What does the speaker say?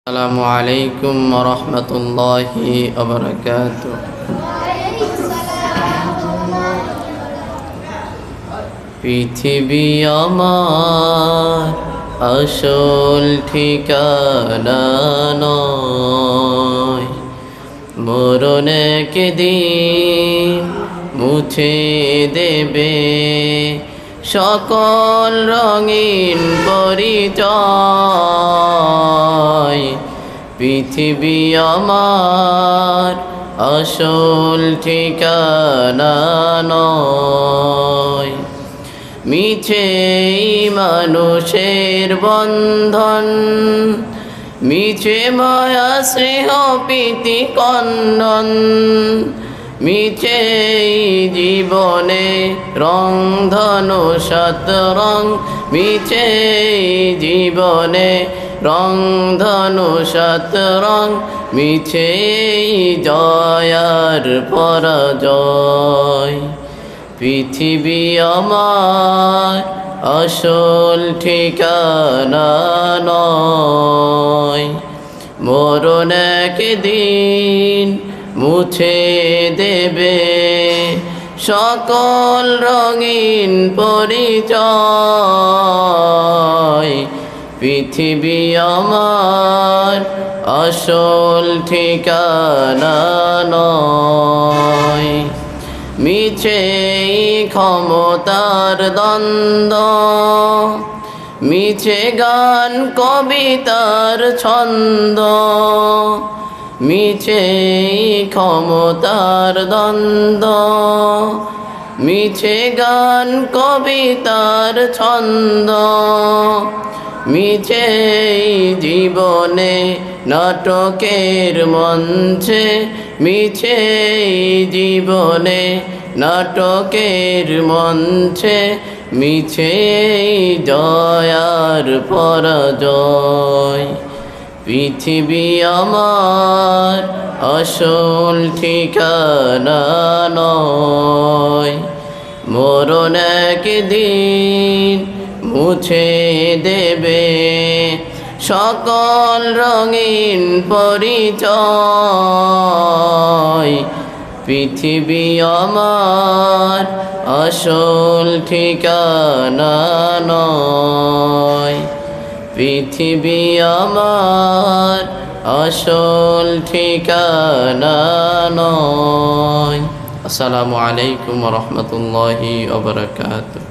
আসসালামু আলাইকুম ওয়া রাহমাতুল্লাহি ওয়া বারাকাতুহু। পৃথিবী আমার আসল ঠিকানা নয়, মরণ একদিন মুছে দেবে সকল রঙিন পরিচয়। পৃথিবী আমার আসল ঠিকানা নয়, মিছে মানুষের বন্ধন, মিছে মায়া স্নেহ প্রীতি কন্দন, মিছে জীবনে রং ধনু শতরং, মিছে জীবনে রং ধনু শতরং, মিছে জয়ার পরাজয়। পৃথিবী আমার আসল ঠিকানা নয়, মরণ একদিন মুছে দেবে সকল রঙিন পরিচয়। পৃথিবী আমার আসল ঠিকানা নয়, মিছে ক্ষমতার দ্বন্দ্ব, মিছে গান কবিতার ছন্দ, মিছে ক্ষমতার দ্বন্দ্ব, মিছে গান কবিতার ছন্দ, মিছে জীবনে নাটকের মঞ্চে, মিছে জীবনে নাটকের মঞ্চে, মিছে জয়ার পরাজয়। পৃথিবী আমার আসল ঠিকানা নয়, মরণ একদিন মুছে দেবে সকল রঙিন পরিচয়। পৃথিবী আমার আসল ঠিকানা নয়, পৃথিবী আমার আসল ঠিকানা নয়। আসসালামু আলাইকুম ওয়া রাহমাতুল্লাহি ওয়া বারাকাতুহু।